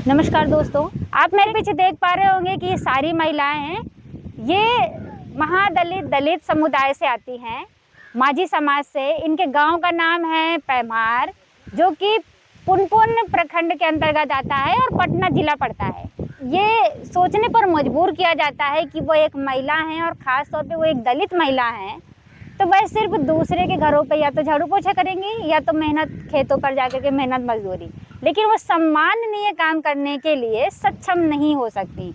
नमस्कार दोस्तों, आप मेरे पीछे देख पा रहे होंगे कि ये सारी महिलाएं हैं। ये दलित समुदाय से आती हैं, माझी समाज से। इनके गांव का नाम है पैमार, जो कि पुनपुन प्रखंड के अंतर्गत आता है और पटना जिला पड़ता है। ये सोचने पर मजबूर किया जाता है कि वो एक महिला हैं और ख़ास तौर पे वो एक दलित महिला हैं, तो वह सिर्फ दूसरे के घरों पे या तो झाड़ू पोछा करेंगी या तो मेहनत खेतों पर जाकर के मेहनत मजदूरी, लेकिन वो सम्माननीय काम करने के लिए सक्षम नहीं हो सकती।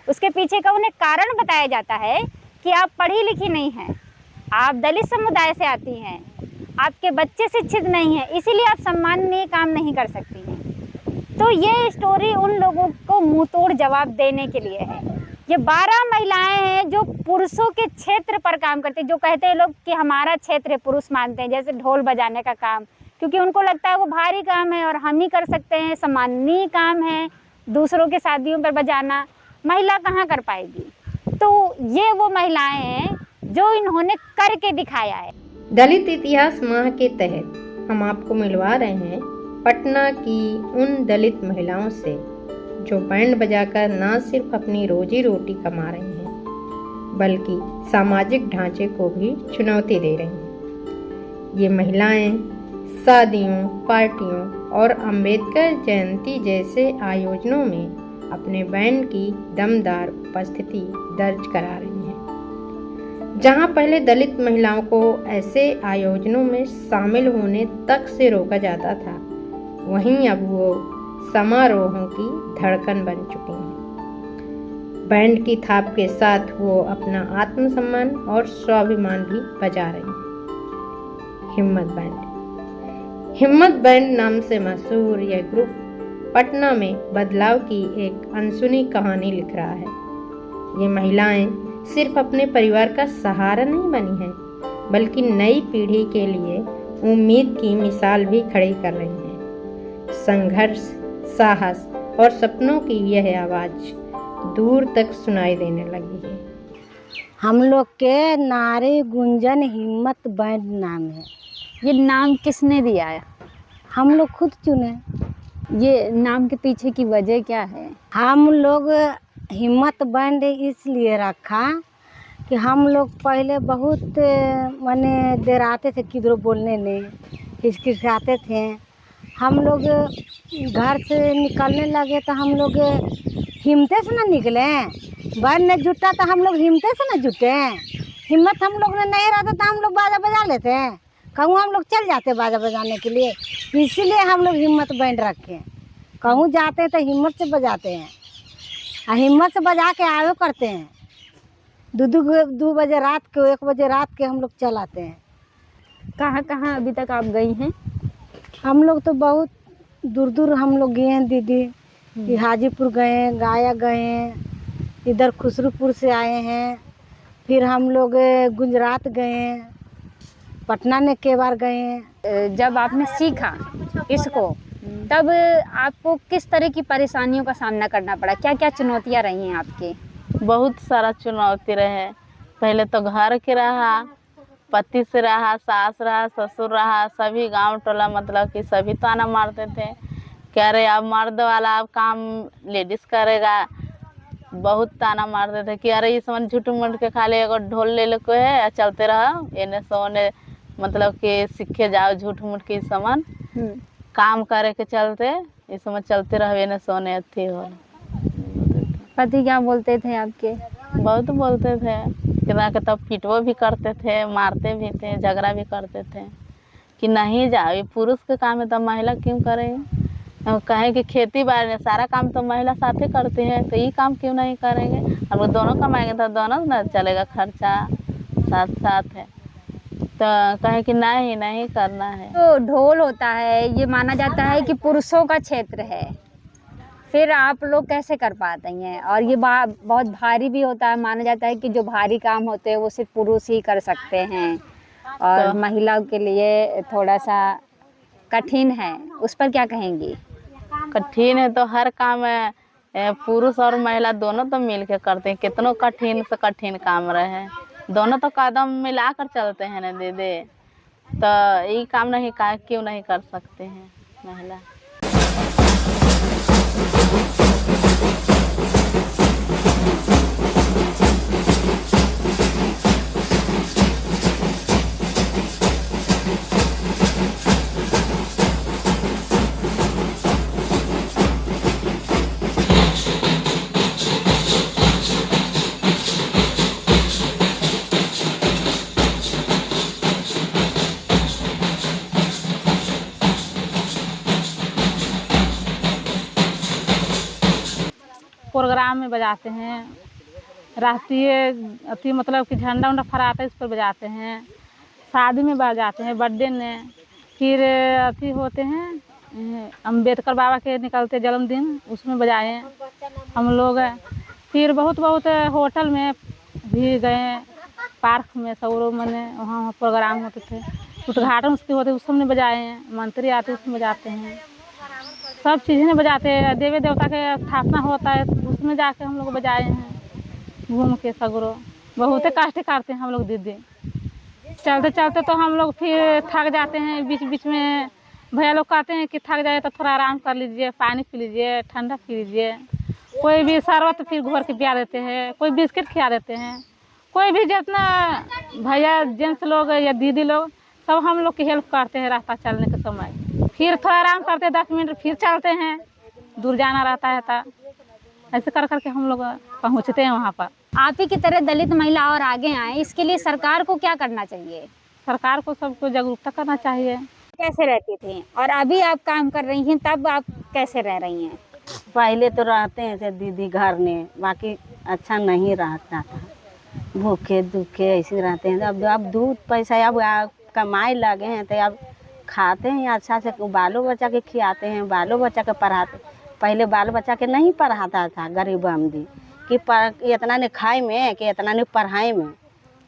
उसके पीछे का उन्हें कारण बताया जाता है कि आप पढ़ी लिखी नहीं हैं, आप दलित समुदाय से आती हैं, आपके बच्चे शिक्षित नहीं हैं, इसीलिए आप सम्माननीय काम नहीं कर सकती हैं। तो ये स्टोरी उन लोगों को मुंह तोड़ जवाब देने के लिए है। ये 12 महिलाएं हैं जो पुरुषों के क्षेत्र पर काम करते हैं, जो कहते हैं लोग कि हमारा क्षेत्र है, पुरुष मानते हैं, जैसे ढोल बजाने का काम, क्योंकि उनको लगता है वो भारी काम है और हम ही कर सकते हैं। सम्माननीय काम है दूसरों के शादियों पर बजाना, महिला कहाँ कर पाएगी। तो ये वो महिलाएं हैं जो इन्होंने करके दिखाया है। दलित इतिहास माह के तहत हम आपको मिलवा रहे हैं पटना की उन दलित महिलाओं से जो बैंड बजाकर न सिर्फ अपनी रोजी रोटी कमा रही हैं, बल्कि सामाजिक ढांचे को भी चुनौती दे रही हैं। ये महिलाएं शादियों, पार्टियों और अंबेडकर जयंती जैसे आयोजनों में अपने बैंड की दमदार उपस्थिति दर्ज करा रही हैं। जहां पहले दलित महिलाओं को ऐसे आयोजनों में शामिल होने तक से रोका जाता था, वहीं अब वो समारोहों की धड़कन बन चुकी हैं। बैंड की थाप के साथ वो अपना आत्मसम्मान और स्वाभिमान भी बजा रही हैं। हिम्मत बैंड नाम से मशहूर यह ग्रुप पटना में बदलाव की एक अनसुनी कहानी लिख रहा है। ये महिलाएं सिर्फ अपने परिवार का सहारा नहीं बनी हैं, बल्कि नई पीढ़ी के लिए उम्मीद की मिसाल भी खड़ी कर रही हैं। संघर्ष, साहस और सपनों की यह आवाज दूर तक सुनाई देने लगी है। हम लोग के नारी गुंजन हिम्मत बैंड नाम है। ये नाम किसने दिया है? हम लोग खुद चुने। ये नाम के पीछे की वजह क्या है? हम लोग हिम्मत बैंड इसलिए रखा कि हम लोग पहले बहुत माने डराते थे, किधरों बोलने में हिचकिचाते थे। हम लोग घर से निकलने लगे तो हम लोग हिम्मत से ना निकले। बैंड ने जुटा तो हम लोग हिम्मत से ना जुटे। हिम्मत हम लोग ने नहीं रहता तो हम लोग बाजा बजा लेते हैं, कहूँ हम लोग चल जाते बाजा बजाने के लिए। इसीलिए हम लोग हिम्मत बैंड रखे। कहूँ जाते हैं तो हिम्मत से बजाते हैं और हिम्मत से बजा के आयो करते हैं। 2 बजे रात के, 1 बजे रात के हम लोग चलाते हैं। कहाँ कहाँ अभी तक आप गई हैं? हम लोग तो बहुत दूर दूर हम लोग गए हैं दीदी। ये हाजीपुर गए हैं, गया गए हैं, इधर खुसरूपुर से आए हैं, फिर हम लोग गुजरात गए हैं, पटना ने के बार गए हैं। जब आपने सीखा इसको, तब आपको किस तरह की परेशानियों का सामना करना पड़ा? क्या क्या चुनौतियाँ रही हैं आपकी? बहुत सारा चुनौती रहे। पहले तो घर के रहा, पति से रहा, सास रहा, ससुर रहा, सभी गांव टोला मतलब कि सभी ताना मारते थे, कह रहे अब मर्द वाला अब काम लेडीज करेगा। बहुत ताना मारते थे कि अरे इस मन झूठ मूठ के खाली एगो ढोल ले लो है, चलते रहो एने सोने, मतलब कि सीखे जाओ झूठ मूठ के समन काम करे के चलते इस समय चलते रहो एने सोने अथी हो। पति क्या बोलते थे आपके? बहुत बोलते थे, कितना के तब पिटवो भी करते थे, मारते भी थे, झगड़ा भी करते थे कि नहीं जाओ, ये पुरुष के काम है तो महिला क्यों करेंगे। हम कहें कि खेती बाड़ी सारा काम तो महिला साथ ही करती है, तो ये काम क्यों नहीं करेंगे। हम लोग दोनों कमाएंगे तो दोनों ना चलेगा, खर्चा साथ साथ है। तो कहे कि नहीं नहीं करना है। तो ढोल होता है, ये माना जाता है कि पुरुषों का क्षेत्र है, फिर आप लोग कैसे कर पाते हैं? और ये बहुत भारी भी होता है, माना जाता है कि जो भारी काम होते हैं वो सिर्फ पुरुष ही कर सकते हैं और तो महिलाओं के लिए थोड़ा सा कठिन है। उस पर क्या कहेंगी? कठिन है तो हर काम पुरुष और महिला दोनों तो मिल के करते हैं। कितनों कठिन से कठिन काम रहे, दोनों तो कदम मिलाकर चलते हैं ना दीदी। तो ये काम नहीं क्यों नहीं कर सकते हैं महिला। प्रोग्राम में बजाते हैं, राष्ट्रीय अति मतलब कि झंडा उंडा फहराते हैं, इस पर बजाते हैं, शादी में बजाते हैं, बर्थडे में, फिर अति होते हैं अम्बेडकर बाबा के निकलते जन्मदिन, उसमें बजाए हम लोग। फिर बहुत होटल में भी गए, पार्क में सौरव मैंने वहाँ प्रोग्राम होते थे, उद्घाटन उसके होते उस समय बजाए हैं, मंत्री आते उसमें बजाते हैं, सब चीज़ें में बजाते हैं। देवी देवता के स्थापना होता है उसमें जाके हम लोग बजाए हैं, घूम के सगरो बहुत कष्ट करते हैं हम लोग दीदी। चलते चलते तो हम लोग फिर थक जाते हैं, बीच बीच में भैया लोग कहते हैं कि थक जाए तो थोड़ा आराम कर लीजिए, पानी पी लीजिए, ठंडा पी लीजिए, कोई भी शरबत फिर घोर के पिया देते हैं, कोई बिस्किट खिला देते हैं, कोई भी जितना भैया जेंट्स लोग या दीदी लोग सब हम लोग की हेल्प करते हैं रास्ता चलने के समय। फिर थोड़ा आराम करते हैं 10 मिनट, फिर चलते हैं, दूर जाना रहता है तो ऐसे कर करके हम लोग पहुँचते हैं वहाँ पर। आप ही की तरह दलित महिला और आगे आए, इसके लिए सरकार को क्या करना चाहिए? सरकार को सबको जागरूकता करना चाहिए। कैसे रहती थी और अभी आप काम कर रही हैं, तब आप कैसे रह रही हैं? पहले तो रहते हैं से दीदी घर में, बाकी अच्छा नहीं रहता था, भूखे दुखे ऐसे रहते हैं। अब दूध पैसा अब कमाए लगे हैं तो अब खाते हैं अच्छा से, बालो बच्चा के खिलाते हैं, बालो बच्चा के पढ़ाते। पहले बाल बच्चा के नहीं पढ़ाता था गरीब आमदी कि इतना ने खाए में कि इतना ने पढ़ाई में,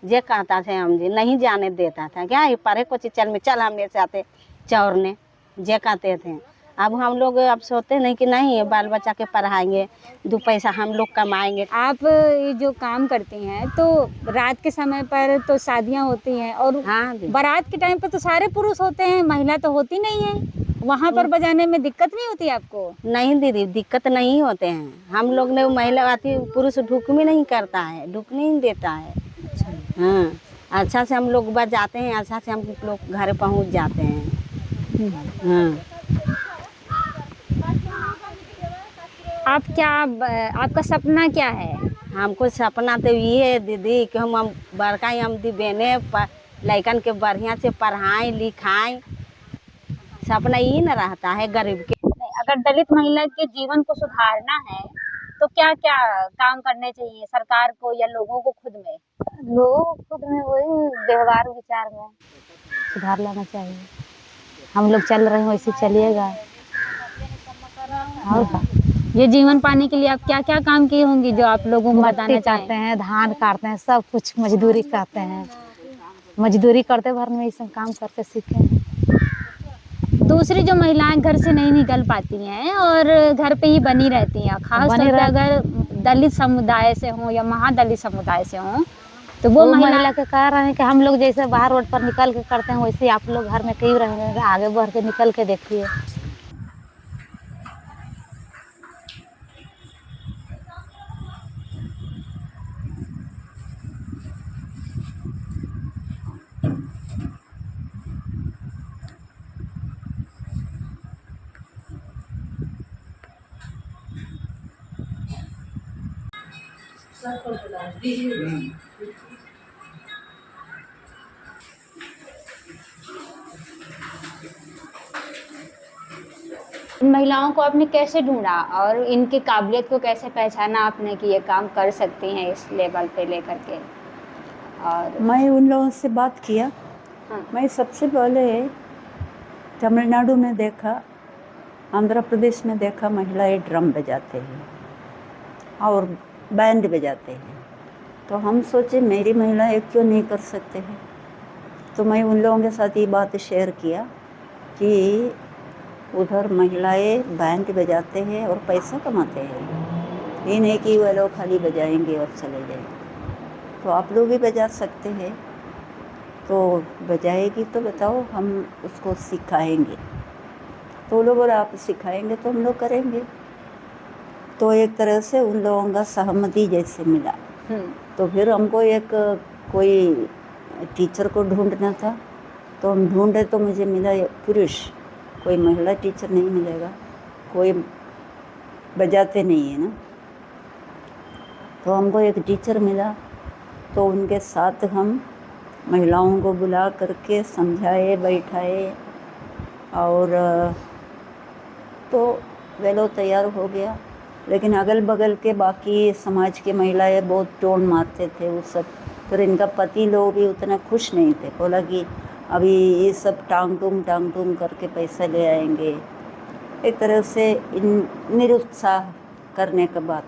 जे कहता थे आमदी नहीं जाने देता था क्या ये पढ़े को चल में चल हम मेरे साथ चौरने जे कहते थे। अब हम लोग अब सोचते नहीं कि नहीं ये बाल बच्चा के पढ़ाएंगे, 2 पैसा हम लोग कमाएंगे। आप ये जो काम करती हैं तो रात के समय पर तो शादियां होती हैं और हाँ बारात के टाइम पर तो सारे पुरुष होते हैं, महिला तो होती नहीं है, वहाँ पर बजाने में दिक्कत नहीं होती आपको? नहीं दीदी दिक्कत नहीं होते हैं, हम लोग ने महिला आती पुरुष ढुकमी नहीं करता है, ढुक नहीं देता है। हाँ अच्छा से हम लोग बजाते हैं, अच्छा से हम लोग घर पहुँच जाते हैं। हाँ आपका सपना क्या है? हमको सपना तो ये है दीदी कि हम बड़का हम दी बहने लड़कन के बढ़िया से पढ़ाएं लिखाएं, सपना ये न रहता है गरीब के। अगर दलित महिला के जीवन को सुधारना है तो क्या क्या काम करने चाहिए सरकार को या लोगों को खुद में? लोगों को खुद में वही व्यवहार विचार में सुधार लाना चाहिए। हम लोग चल रहे हैं वैसे चलिएगा। और का ये जीवन पाने के लिए आप क्या क्या काम किए होंगी जो आप लोगों को बताना मट्टी काटते चाहें? हैं, धान काटते हैं, सब कुछ मजदूरी करते हैं। मजदूरी करते भर में ये सब काम करके सीखे हैं। दूसरी जो महिलाएं घर से नहीं निकल पाती हैं और घर पे ही बनी रहती हैं, खास तौर पे अगर दलित समुदाय से हों या महादलित समुदाय से हों, तो वो महिला के कह रहे हैं कि हम लोग जैसे बाहर रोड पर निकल के करते हैं वैसे आप लोग घर में क्यों रहेंगे, आगे बढ़ के निकल के देखिए। इन महिलाओं को आपने कैसे ढूंढा और इनकी काबिलियत को कैसे पहचाना आपने कि ये काम कर सकती हैं इस लेवल पे लेकर के? और मैं उन लोगों से बात किया। हाँ। मैं सबसे पहले तमिलनाडु में देखा, आंध्र प्रदेश में देखा महिलाएं ड्रम बजाते हैं और बैंड बजाते हैं, तो हम सोचे मेरी महिलाएं क्यों नहीं कर सकते हैं। तो मैं उन लोगों के साथ ये बात शेयर किया कि उधर महिलाएं बैंड बजाते हैं और पैसा कमाते हैं, ये नहीं कि वो लोग खाली बजाएंगे और चले जाएंगे। तो आप लोग भी बजा सकते हैं, तो बजाएगी तो बताओ हम उसको सिखाएंगे। तो लोग और आप सिखाएंगे तो हम लोग करेंगे। तो एक तरह से उन लोगों का सहमति जैसे मिला। तो फिर हमको एक कोई टीचर को ढूंढना था, तो हम ढूंढे तो मुझे मिला एक पुरुष, कोई महिला टीचर नहीं मिलेगा, कोई बजाते नहीं है ना। तो हमको एक टीचर मिला, तो उनके साथ हम महिलाओं को बुला करके समझाए, बैठाए, और तो वे लोग तैयार हो गया। लेकिन अगल बगल के बाकी समाज के महिलाएं बहुत टोन मारते थे वो सब। फिर इनका पति लोग भी उतना खुश नहीं थे, बोला कि अभी ये सब टांग टूम करके पैसा ले आएंगे, एक तरह से निरुत्साह करने का बात।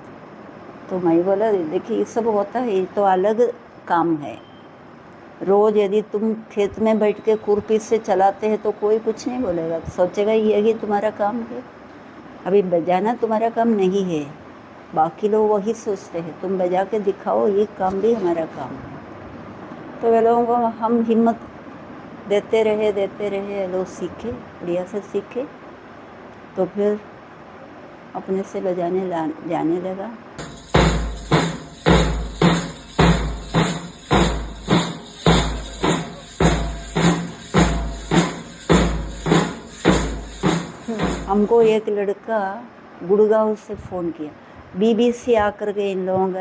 तो मैं बोला देखिए ये सब होता है, ये तो अलग काम है। रोज़ यदि तुम खेत में बैठ के खुरपी से चलाते हैं तो कोई कुछ नहीं बोलेगा, सोचेगा यही तुम्हारा काम है। अभी बजाना तुम्हारा काम नहीं है, बाकी लोग वही सोचते हैं, तुम बजा के दिखाओ, ये काम भी हमारा काम है। तो वे लोगों को हम हिम्मत देते रहे, लोग सीखे, बढ़िया से सीखे। तो फिर अपने से बजाने जाने लगा। हमको एक लड़का गुड़गांव से फ़ोन किया, BBC आकर के इन लोगों का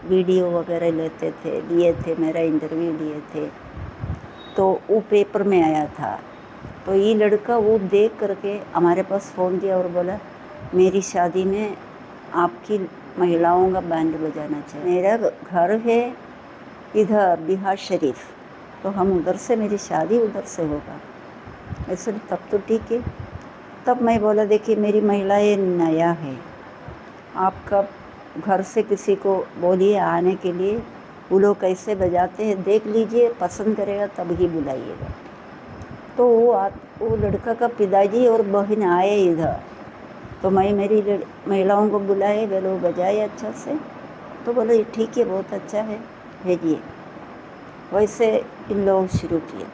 वीडियो वगैरह लिए थे, मेरा इंटरव्यू लिए थे, तो वो पेपर में आया था। तो ये लड़का वो देख करके हमारे पास फ़ोन किया और बोला मेरी शादी में आपकी महिलाओं का बैंड बजाना चाहिए। मेरा घर है इधर बिहार शरीफ, तो हम उधर से, मेरी शादी उधर से होगा। ऐसे तब तो ठीक है। तब मैं बोला देखिए मेरी महिलाएं नया है, आपका घर से किसी को बोलिए आने के लिए, वो लोग कैसे बजाते हैं देख लीजिए, पसंद करेगा तब ही बुलाइएगा। तो वो लड़का का पिताजी और बहन आए इधर, तो मैं मेरी महिलाओं को बुलाए, वे लोग बजाए अच्छा से। तो बोले ठीक है बहुत अच्छा है, भेजिए। वैसे इन लोग शुरू किए।